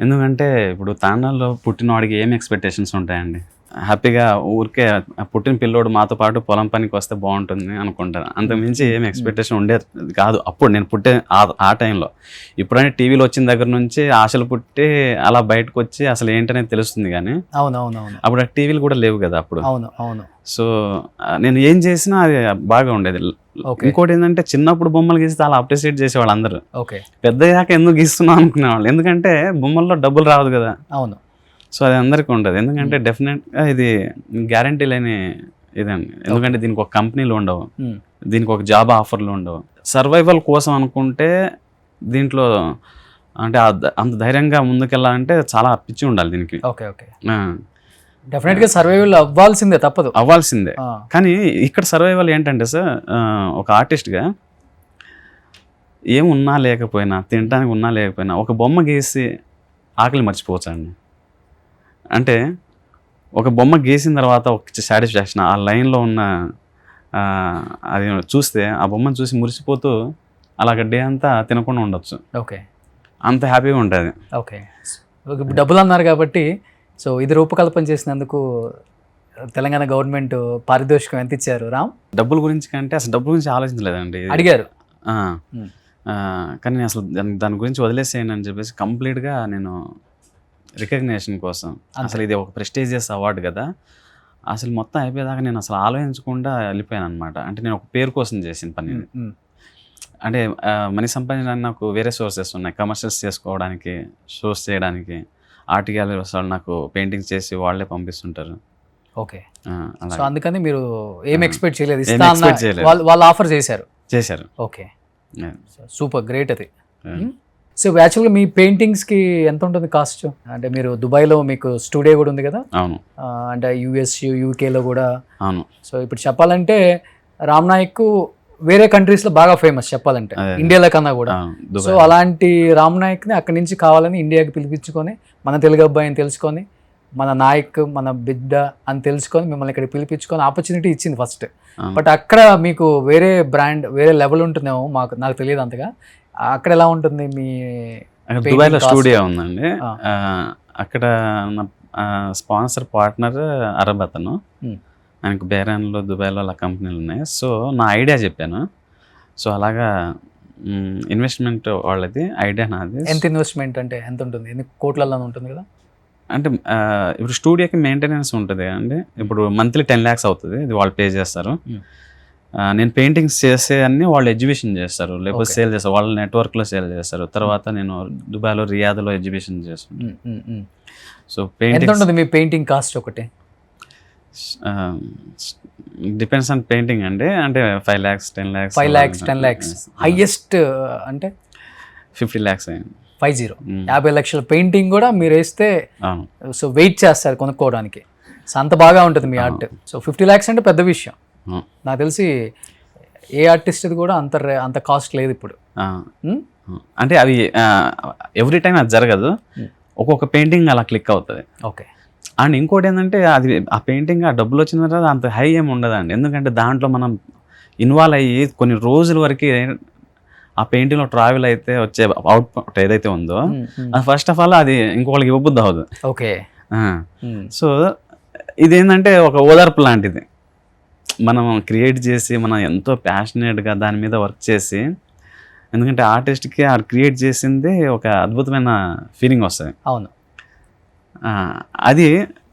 D: ఎందుకంటే ఇప్పుడు తాండాల్లో పుట్టిన వాడికి ఏం ఎక్స్పెక్టేషన్స్ ఉంటాయండి, హ్యాపీగా ఊరికే పుట్టిన పిల్లోడు మాతో పాటు పొలం పనికి వస్తే బాగుంటుంది అనుకుంటాను. అంతకుమించి ఏం ఎక్స్పెక్టేషన్ ఉండేది కాదు అప్పుడు నేను పుట్టే ఆ టైంలో. ఇప్పుడైనా టీవీలో వచ్చిన దగ్గర నుంచి ఆశలు పుట్టి అలా బయటకు వచ్చి అసలు ఏంటనేది తెలుస్తుంది. కానీ
C: అవునవునవును,
D: అప్పుడు ఆ టీవీలు కూడా లేవు కదా అప్పుడు.
C: అవును అవును.
D: సో నేను ఏం చేసినా అది బాగా ఉండేది.
C: ఓకే
D: ఇంకోటి ఏంటంటే చిన్నప్పుడు బొమ్మలు గీస్తే అలా అప్రిషియేట్ చేసేవాళ్ళు అందరూ.
C: ఓకే.
D: పెద్దయ్యాక ఎందుకు గీస్తున్నాం అనుకునేవాళ్ళు, ఎందుకంటే బొమ్మల్లో డబ్బులు రాదు కదా.
C: అవును.
D: సో అది అందరికీ ఉంటుంది, ఎందుకంటే డెఫినెట్గా ఇది గ్యారంటీ లేని ఇదండి. ఎందుకంటే దీనికి ఒక కంపెనీలు ఉండవు, దీనికి ఒక జాబ్ ఆఫర్లు ఉండవు. సర్వైవల్ కోసం అనుకుంటే దీంట్లో అంటే అంత ధైర్యంగా ముందుకెళ్ళాలంటే చాలా పిచ్చి ఉండాలి దీనికి.
C: Okay okay. డెఫినెట్గా సర్వైవల్ అవ్వాల్సిందే, తప్పదు,
D: అవ్వాల్సిందే. కానీ ఇక్కడ సర్వైవల్ ఏంటంటే సార్, ఒక ఆర్టిస్ట్గా ఏమున్నా లేకపోయినా, తినడానికి ఉన్నా లేకపోయినా ఒక బొమ్మ గీసి ఆకలి మర్చిపోవచ్చండి. అంటే ఒక బొమ్మ గీసిన తర్వాత ఒక సాటిస్ఫాక్షన్, ఆ లైన్లో ఉన్న అది చూస్తే ఆ బొమ్మను చూసి మురిసిపోతూ అలాగ డే అంతా తినకుండా ఉండొచ్చు.
C: ఓకే,
D: అంత హ్యాపీగా ఉంటుంది.
C: ఓకే. డబ్బులు అన్నారు కాబట్టి, సో ఇది రూపకల్పన చేసినందుకు తెలంగాణ గవర్నమెంట్ పారితోషికం ఎంత ఇచ్చారు రామ్?
D: డబ్బుల గురించి కంటే అసలు డబ్బుల గురించి ఆలోచించలేదండి.
C: అడిగారు
D: కానీ అసలు దాని గురించి వదిలేసేయండి అని చెప్పేసి కంప్లీట్గా నేను రికగ్నేషన్ కోసం, అసలు ఇది ఒక ప్రెస్టీజియస్ అవార్డు కదా, అసలు మొత్తం అయిపోయేదాకా నేను అసలు ఆలోచించకుండా వెళ్ళిపోయాను అనమాట. అంటే నేను ఒక పేరు కోసం చేసిన పని. అంటే మనీ సంపాదించడానికి నాకు వేరే సోర్సెస్ ఉన్నాయి, కమర్షియల్స్ చేసుకోవడానికి, షోస్ చేయడానికి. ఆర్ట్ గ్యాలరీస్ వాళ్ళు నాకు పెయింటింగ్స్ చేసి వాళ్ళే పంపిస్తుంటారు.
C: ఓకే. సో అందుకని మీరు ఏం ఎక్స్పెక్ట్ చేయలేదు,
D: చేయలేదు.
C: వాళ్ళు ఆఫర్ చేశారు. ఓకే, సూపర్, గ్రేట్ అది. సో యాక్చువల్గా మీ పెయింటింగ్స్కి ఎంత ఉంటుంది కాస్ట్? అంటే మీరు దుబాయ్లో మీకు స్టూడియో కూడా ఉంది కదా?
D: అవును.
C: అంటే యూఎస్, యూకేలో కూడా.
D: అవును.
C: సో ఇప్పుడు చెప్పాలంటే రామ్ నాయక్ వేరే కంట్రీస్లో బాగా ఫేమస్ చెప్పాలంటే, ఇండియాలో కన్నా కూడా. సో అలాంటి రామ్ నాయక్ని అక్కడి నుంచి కావాలని ఇండియాకి పిలిపించుకొని, మన తెలుగు అబ్బాయిని తెలుసుకొని, మన నాయక్ మన బిడ్డ అని తెలుసుకొని మిమ్మల్ని ఇక్కడ పిలిపించుకొని ఆపర్చునిటీ ఇచ్చింది ఫస్ట్. బట్ అక్కడ మీకు వేరే బ్రాండ్, వేరే లెవెల్ ఉంటుందేమో, నాకు తెలియదు అంతగా. అక్కడ ఎలా ఉంటుంది మీ?
D: దుబాయ్లో స్టూడియో ఉందండి. అక్కడ స్పాన్సర్ పార్ట్నర్ అరబ్ అతను, ఆయనకు బేరాన్లో దుబాయ్లో అలా కంపెనీలు ఉన్నాయి. సో నా ఐడియా చెప్పాను. సో అలాగా ఇన్వెస్ట్మెంట్ వాళ్ళది, ఐడియా నాది.
C: ఎంత ఇన్వెస్ట్మెంట్ అంటే ఎంత ఉంటుంది? ఎన్ని కోట్లలో ఉంటుంది కదా?
D: అంటే ఇప్పుడు స్టూడియోకి మెయింటెనెన్స్ ఉంటుంది అండి. ఇప్పుడు మంత్లీ 10 lakhs అవుతుంది, ఇది వాళ్ళు పే చేస్తారు. నేను పెయింటింగ్స్ చేసే అన్ని వాళ్ళు ఎగ్జిబిషన్ చేస్తారు, లేకపోతే సేల్ చేస్తారు, వాళ్ళ నెట్వర్క్లో సేల్ చేస్తారు. తర్వాత నేను దుబాయ్లో, రియాద్లో ఎగ్జిబిషన్ చేస్తాను. సో
C: ఎంత ఉంటుంది మీ పెయింటింగ్ కాస్ట్ ఒకటి?
D: డిపెండ్స్ ఆన్ పెయింటింగ్ అండి. అంటే 5 lakhs, 10 lakhs,
C: 5 lakhs, 10 lakhs. Highest అంటే
D: 50 lakhs అయింది.
C: 50 లక్షల పెయింటింగ్ కూడా మీరు వేస్తే సో వెయిట్ చేస్తారు కొనుక్కోవడానికి. సో అంత బాగా ఉంటుంది మీ ఆర్ట్. సో 50 lakhs అంటే పెద్ద విషయం. నాకు తెలిసి ఏ ఆర్టిస్ట్ కూడా అంత కాస్ట్ లేదు ఇప్పుడు.
D: అంటే అవి ఎవ్రీ టైం అది జరగదు, ఒక్కొక్క పెయింటింగ్ అలా క్లిక్ అవుతుంది.
C: ఓకే.
D: అండ్ ఇంకోటి ఏంటంటే అది ఆ పెయింటింగ్ ఆ డబ్బులు వచ్చిన తర్వాత అంత హై ఏమి ఉండదండి. ఎందుకంటే దాంట్లో మనం ఇన్వాల్వ్ అయ్యి కొన్ని రోజుల వరకు ఆ పెయింటింగ్లో ట్రావెల్ అయితే వచ్చే అవుట్పుట్ ఏదైతే ఉందో, అది ఫస్ట్ ఆఫ్ ఆల్ అది ఇంకొకరికి ఇవ్వబుద్ధి అవ్వదు.
C: ఓకే.
D: సో ఇదేంటంటే ఒక ఓదార్పు లాంటిది. మనం క్రియేట్ చేసి, మనం ఎంతో ప్యాషనేట్గా దాని మీద వర్క్ చేసి, ఎందుకంటే ఆర్టిస్ట్కి ఆ క్రియేట్ చేసింది ఒక అద్భుతమైన ఫీలింగ్ వస్తుంది.
C: అవును.
D: అది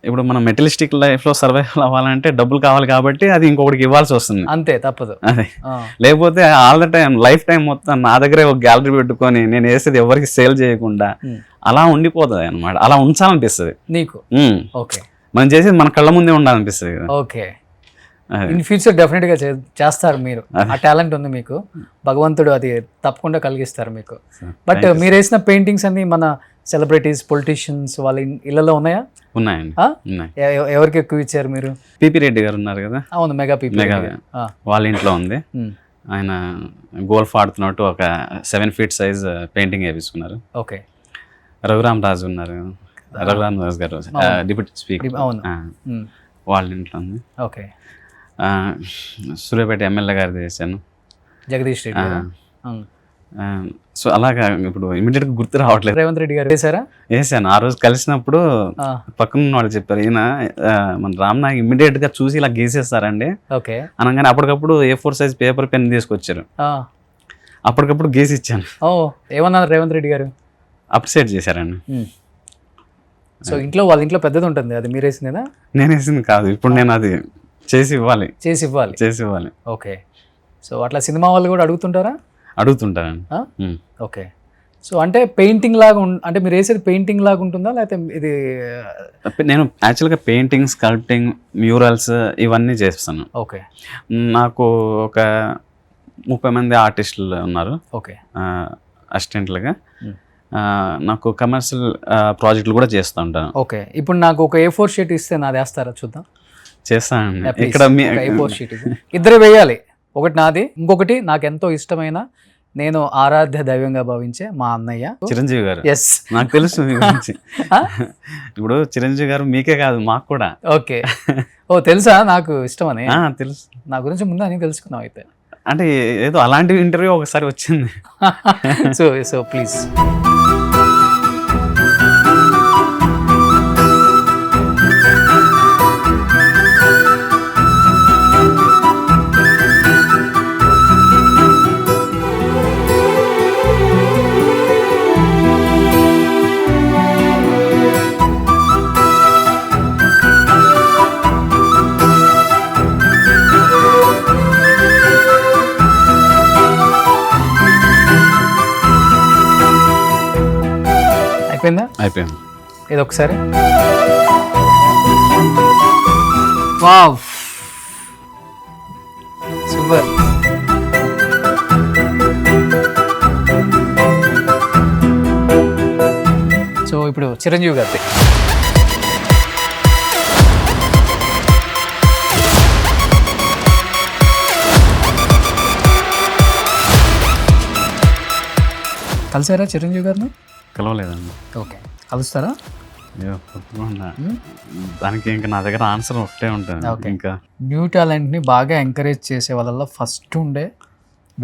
D: ఇప్పుడు మనం మెటలిస్టిక్ లైఫ్లో సర్వైవ్ అవ్వాలంటే డబ్బులు కావాలి కాబట్టి అది ఇంకొకటికి ఇవ్వాల్సి వస్తుంది,
C: అంతే, తప్పదు.
D: అదే, లేకపోతే all the time life time మొత్తం నా దగ్గరే ఒక గ్యాలరీ పెట్టుకొని నేను వేసేది ఎవరికి సేల్ చేయకుండా అలా ఉండిపోతుంది అనమాట. అలా ఉంచాలనిపిస్తుంది నీకు.
C: ఓకే.
D: మనం చేసేది మన కళ్ళ ముందే ఉండాలనిపిస్తుంది కదా.
C: ఓకే. ఇన్ ఫ్యూచర్ డెఫినెట్గా చేస్తారు మీరు, ఆ టాలెంట్ ఉంది మీకు, భగవంతుడు అది తప్పకుండా కలిగిస్తారు మీకు. బట్ మీరు వేసిన పెయింటింగ్స్ అన్ని మన సెలబ్రిటీస్, పొలిటీషియన్స్ వాళ్ళ ఇళ్లలో ఉన్నాయా?
D: ఉన్నాయండి.
C: ఎవరికి ఎక్కువ ఇచ్చారు మీరు?
D: పిపి రెడ్డి గారు ఉన్నారు కదా.
C: అవును, మెగా
D: వాళ్ళ ఇంట్లో ఉంది. ఆయన గోల్ఫ్ ఆడుతున్నట్టు ఒక 7 feet సైజ్ పెయింటింగ్ వేయించుకున్నారు.
C: ఓకే.
D: రఘురామ్ రాజు ఉన్నారు, రఘురామ్ రాజు గారు డిప్యూటీ స్పీకర్, వాళ్ళ ఇంట్లో ఉంది.
C: ఓకే.
D: సూర్యాపేట ఎమ్మెల్యే గారిది చేశాను,
C: జగదీష్ రెడ్డి.
D: సో అలాగా ఇప్పుడు ఇమీడియట్గా గుర్తు రావట్లేదు.
C: రేవంత్ రెడ్డి గారు వేశారా?
D: వేసాను. ఆ రోజు కలిసినప్పుడు పక్కన ఉన్న వాళ్ళు చెప్పారు, ఈయన మన రామ్ నాయక్ ఇమీడియట్గా చూసి ఇలా గీసేస్తారండి
C: ఓకే
D: అనగానే అప్పటికప్పుడు A4 సైజ్ పేపర్ పెన్ తీసుకొచ్చారు. అప్పటికప్పుడు గీసి ఇచ్చాను.
C: ఓ ఏమన్నారు రేవంత్ రెడ్డి గారు?
D: అప్రిషియేట్ చేశారండి.
C: సో వాళ్ళ ఇంట్లో పెద్దది ఉంటుంది, అది మీరు వేసిందేనా?
D: నేను వేసింది కాదు, ఇప్పుడు నేను అది చేసి ఇవ్వాలి.
C: ఓకే. సో అట్లా సినిమా వాళ్ళు కూడా అడుగుతుంటారా?
D: అడుగుతుంటానండి.
C: ఓకే. సో అంటే పెయింటింగ్ లాగా అంటే మీరు వేసేది పెయింటింగ్ లాగా ఉంటుందా, లేకపోతే ఇది?
D: నేను యాక్చువల్గా పెయింటింగ్, స్కల్ప్టింగ్, మ్యూరల్స్ ఇవన్నీ చేస్తాను.
C: ఓకే.
D: నాకు ఒక 30 మంది ఆర్టిస్టులు ఉన్నారు
C: ఓకే
D: అసిస్టెంట్లుగా. నాకు కమర్షియల్ ప్రాజెక్టులు కూడా చేస్తూ ఉంటాను.
C: ఓకే. ఇప్పుడు నాకు ఒక A4 షీట్ ఇస్తే నాది వేస్తారా? చూద్దాం.
D: చేస్తానండి. ఇక్కడ
C: A4 షీట్ ఇద్దరు వేయాలి. ఒకటి నాది, ఇంకొకటి నాకు ఎంతో ఇష్టమైన, నేను ఆరాధ్య దైవంగా భావించే మా అన్నయ్య
D: చిరంజీవి గారు.
C: ఎస్,
D: నాకు తెలుసు మీ గురించి. ఇప్పుడు చిరంజీవి గారు మీకే కాదు మాకు కూడా.
C: ఓకే. ఓ తెలుసా నాకు ఇష్టమని?
D: తెలుసు.
C: నా గురించి ముందు అని తెలుసుకున్నావు అయితే.
D: అంటే ఏదో అలాంటి ఇంటర్వ్యూ ఒకసారి వచ్చింది.
C: So please.
D: అయిపోయింది.
C: ఇది ఒకసారి. Wow, super. సో ఇప్పుడు చిరంజీవి గారి కలిసారా? చిరంజీవి గారిని
D: కలవలేదండి.
C: ఓకే. కలుస్తారా?
D: దానికి ఇంకా నా దగ్గర ఆన్సర్ ఒకటే ఉంటుంది. ఇంకా
C: న్యూ టాలెంట్ని బాగా ఎంకరేజ్ చేసే వాళ్ళల్లో ఫస్ట్ ఉండే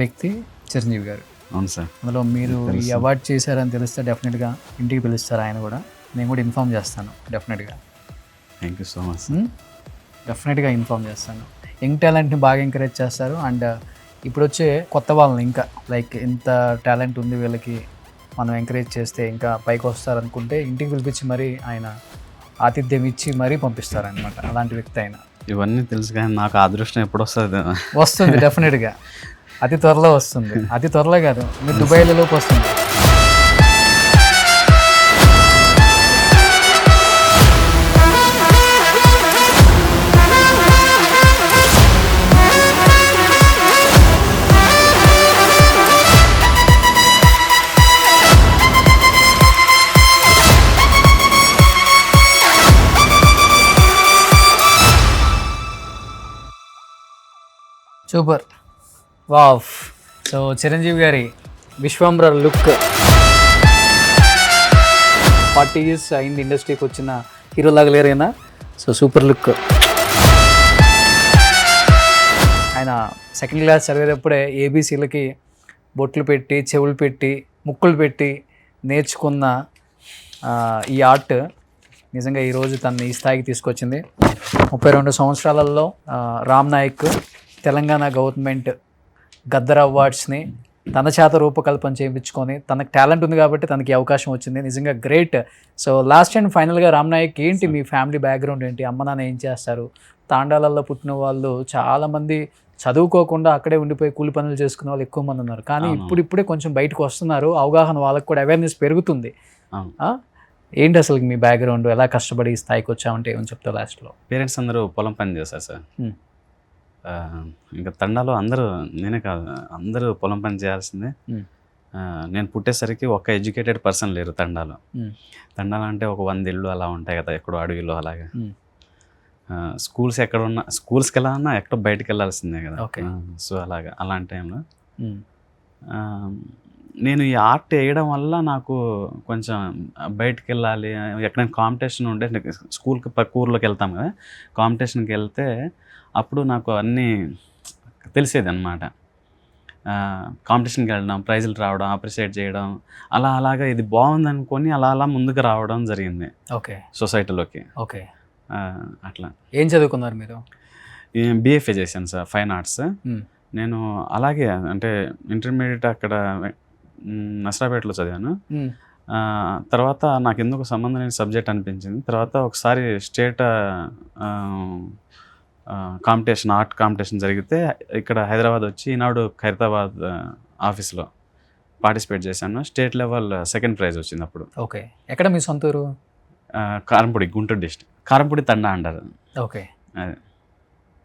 C: వ్యక్తి చిరంజీవి గారు.
D: అవును సార్.
C: అందులో మీరు ఈ అవార్డు చేశారని తెలిస్తే డెఫినెట్గా ఇంటికి పిలుస్తారు ఆయన కూడా. నేను కూడా ఇన్ఫామ్ చేస్తాను డెఫినెట్గా.
D: Thank you so much.
C: డెఫినెట్గా ఇన్ఫామ్ చేస్తాను. యంగ్ టాలెంట్ని బాగా ఎంకరేజ్ చేస్తారు. అండ్ ఇప్పుడు వచ్చే కొత్త వాళ్ళని ఇంకా లైక్ ఇంత టాలెంట్ ఉంది వీళ్ళకి, మనం ఎంకరేజ్ చేస్తే ఇంకా పైకి వస్తారనుకుంటే ఇంటికి పిలిపించి మరీ ఆయన ఆతిథ్యం ఇచ్చి మరీ పంపిస్తారనమాట. అలాంటి వ్యక్తి ఆయన.
D: ఇవన్నీ తెలుసు కానీ నాకు అదృష్టం ఎప్పుడు
C: వస్తుంది డెఫినెట్గా. అతి త్వరలో వస్తుంది. అతి త్వరలో కాదు, మీరు దుబాయ్లోకి వస్తుంది. సూపర్. వావ్. సో చిరంజీవి గారి విశ్వంబర లుక్ 40 years అయింది ఇండస్ట్రీకి వచ్చిన హీరో లాగా లేరైనా. So super look. ఆయన సెకండ్ క్లాస్ చదివేటప్పుడే ABCలకి బొట్లు పెట్టి, చెవులు పెట్టి, ముక్కులు పెట్టి నేర్చుకున్న ఈ ఆర్ట్ నిజంగా ఈరోజు తనని ఈ స్థాయికి తీసుకొచ్చింది. 32 సంవత్సరాలలో రామ్ నాయక్ తెలంగాణ గవర్నమెంట్ గద్దర్ అవార్డ్స్ని తన చేత రూపకల్పన చేయించుకొని, తనకు టాలెంట్ ఉంది కాబట్టి తనకి అవకాశం వచ్చింది. నిజంగా గ్రేట్. సో లాస్ట్ అండ్ ఫైనల్గా రామ్ నాయక్ ఏంటి మీ ఫ్యామిలీ బ్యాక్గ్రౌండ్ ఏంటి? అమ్మ నాన్న ఏం చేస్తారు? తాండాలలో పుట్టిన వాళ్ళు చాలామంది చదువుకోకుండా అక్కడే ఉండిపోయి కూలి పనులు చేసుకునే వాళ్ళు ఎక్కువ మంది ఉన్నారు. కానీ ఇప్పుడిప్పుడే కొంచెం బయటకు వస్తున్నారు, అవగాహన వాళ్ళకి కూడా అవేర్నెస్ పెరుగుతుంది. ఏంటి అసలు మీ బ్యాక్గ్రౌండ్? ఎలా కష్టపడి ఈ స్థాయికి వచ్చామంటే ఏమని చెప్తావు లాస్ట్లో?
D: పేరెంట్స్ అందరూ పొలం పని చేస్తారు సార్. ఇంకా తండాలో అందరూ, నేనే కాదు అందరూ పొలం పని చేయాల్సిందే. నేను పుట్టేసరికి ఒక ఎడ్యుకేటెడ్ పర్సన్ లేరు తండాలో. తండాలు అంటే ఒక 100 ఇళ్ళు అలా ఉంటాయి కదా, ఎక్కడో అడవిలో అలాగా. స్కూల్స్ ఎక్కడ ఉన్నా, స్కూల్స్కి వెళ్ళాలన్నా ఎక్కడో బయటకు వెళ్ళాల్సిందే కదా. సో అలాగా అలాంటి టైంలో నేను ఈ ఆర్ట్ వేయడం వల్ల నాకు కొంచెం బయటకు వెళ్ళాలి, ఎక్కడైనా కాంపిటీషన్ ఉంటే, స్కూల్కి పక్క ఊర్లోకి వెళ్తాం కదా, కాంపిటీషన్కి వెళ్తే అప్పుడు నాకు అన్నీ తెలిసేది అనమాట. కాంపిటీషన్కి వెళ్ళడం, ప్రైజులు రావడం, అప్రిషియేట్ చేయడం, అలాగా ఇది బాగుంది అనుకొని అలా ముందుకు రావడం జరిగింది
C: ఓకే
D: సొసైటీలోకి.
C: ఓకే.
D: అట్లా
C: ఏం చదువుకున్నారు మీరు?
D: బిఎఫ్ఏ చేశాను సార్, ఫైన్ ఆర్ట్స్. నేను అలాగే అంటే ఇంటర్మీడియట్ అక్కడ నసరాపేటలో చదివాను. తర్వాత నాకు ఎందుకు సంబంధం లేని సబ్జెక్ట్ అనిపించింది. తర్వాత ఒకసారి స్టేట్ కాంపిటీషన్, ఆర్ట్ కాంపిటీషన్ జరిగితే ఇక్కడ హైదరాబాద్ వచ్చి ఈనాడు ఖైరతాబాద్ ఆఫీస్లో పార్టిసిపేట్ చేశాను. స్టేట్ లెవెల్ సెకండ్ ప్రైజ్ వచ్చింది అప్పుడు.
C: ఓకే. ఎక్కడ మీ సొంత ఊరు?
D: కారంపూడి, గుంటూరు డిస్ట్రిక్ట్, కారంపూడి తండా అంటారు.
C: ఓకే.
D: అదే.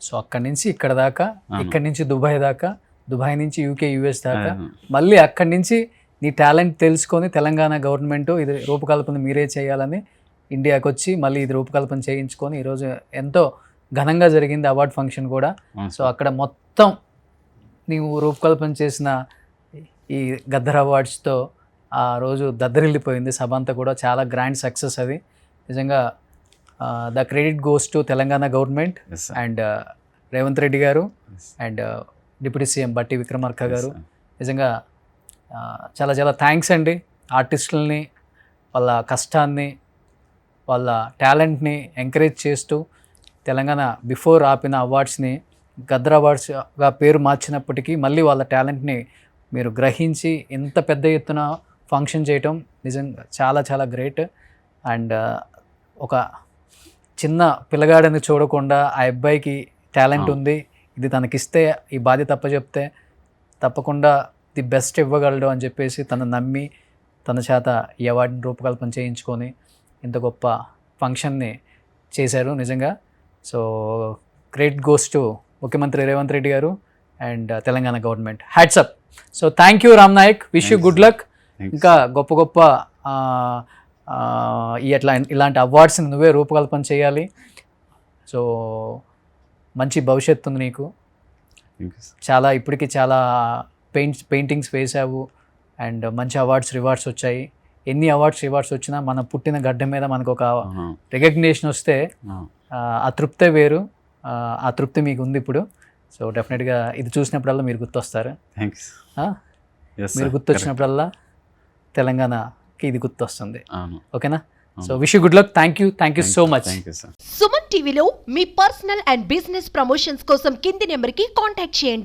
C: సో అక్కడి నుంచి ఇక్కడ దాకా, ఇక్కడి నుంచి దుబాయ్ దాకా, దుబాయ్ నుంచి యూకే, యూఎస్ దాకా, మళ్ళీ అక్కడి నుంచి నీ టాలెంట్ తెలుసుకొని తెలంగాణ గవర్నమెంట్ ఇది రూపకల్పన మీరే చేయాలని ఇండియాకి వచ్చి మళ్ళీ ఇది రూపకల్పన చేయించుకొని ఈరోజు ఎంతో ఘనంగా జరిగింది అవార్డ్ ఫంక్షన్ కూడా. సో అక్కడ మొత్తం నీవు రూపకల్పన చేసిన ఈ గద్దర్ అవార్డ్స్తో ఆ రోజు దద్దరిల్లిపోయింది సభ అంతా కూడా. చాలా గ్రాండ్ సక్సెస్ అది నిజంగా. The credit goes to Telangana government and Revanth Reddy garu and deputy CM బట్టి విక్రమార్క గారు. నిజంగా చాలా చాలా థ్యాంక్స్ అండి. ఆర్టిస్టులని వాళ్ళ కష్టాన్ని, వాళ్ళ టాలెంట్ని ఎంకరేజ్ చేస్తూ తెలంగాణ బిఫోర్ ఆపిన అవార్డ్స్ని గద్దర్ అవార్డ్స్గా పేరు మార్చినప్పటికీ మళ్ళీ వాళ్ళ టాలెంట్ని మీరు గ్రహించి ఇంత పెద్ద ఎత్తున ఫంక్షన్ చేయటం నిజంగా చాలా చాలా గ్రేట్. అండ్ ఒక చిన్న పిల్లగాడని చూడకుండా ఆ అబ్బాయికి టాలెంట్ ఉంది, ఇది తనకిస్తే ఈ బాధ్యత చెప్తే తప్పకుండా ది బెస్ట్ ఇవ్వగలడు అని చెప్పేసి తను నమ్మి తన చేత ఈ అవార్డుని రూపకల్పన చేయించుకొని ఇంత గొప్ప ఫంక్షన్ని చేశారు నిజంగా. సో గ్రేట్ గోస్ టు ముఖ్యమంత్రి Revanth Reddy garu and Telangana government. Hats up. So thank you Ram Nayak, wish you good luck. ఇంకా గొప్ప గొప్ప ఇలాంటి అవార్డ్స్ని నువ్వే రూపకల్పన చేయాలి. సో మంచి భవిష్యత్తు ఉంది నీకు. చాలా ఇప్పటికీ చాలా పెయింటింగ్స్ వేసావు అండ్ మంచి రివార్డ్స్ వచ్చాయి. ఎన్ని రివార్డ్స్ వచ్చినా మన పుట్టిన గడ్డ మీద మనకు ఒక రికగ్నిషన్ వస్తే ఆ తృప్తే వేరు. ఆ తృప్తి మీకు ఉంది ఇప్పుడు. సో డెఫినెట్గా ఇది చూసినప్పుడల్లా మీరు గుర్తొస్తారు. మీరు గుర్తొచ్చినప్పుడల్లా తెలంగాణకి ఇది గుర్తొస్తుంది. ఓకేనా? So wish you good luck. Thank you so much.
E: Suman టీవీలో మీ పర్సనల్ అండ్ బిజినెస్ ప్రమోషన్స్ కోసం కింది నెంబర్కి కాంటాక్ట్ చేయండి.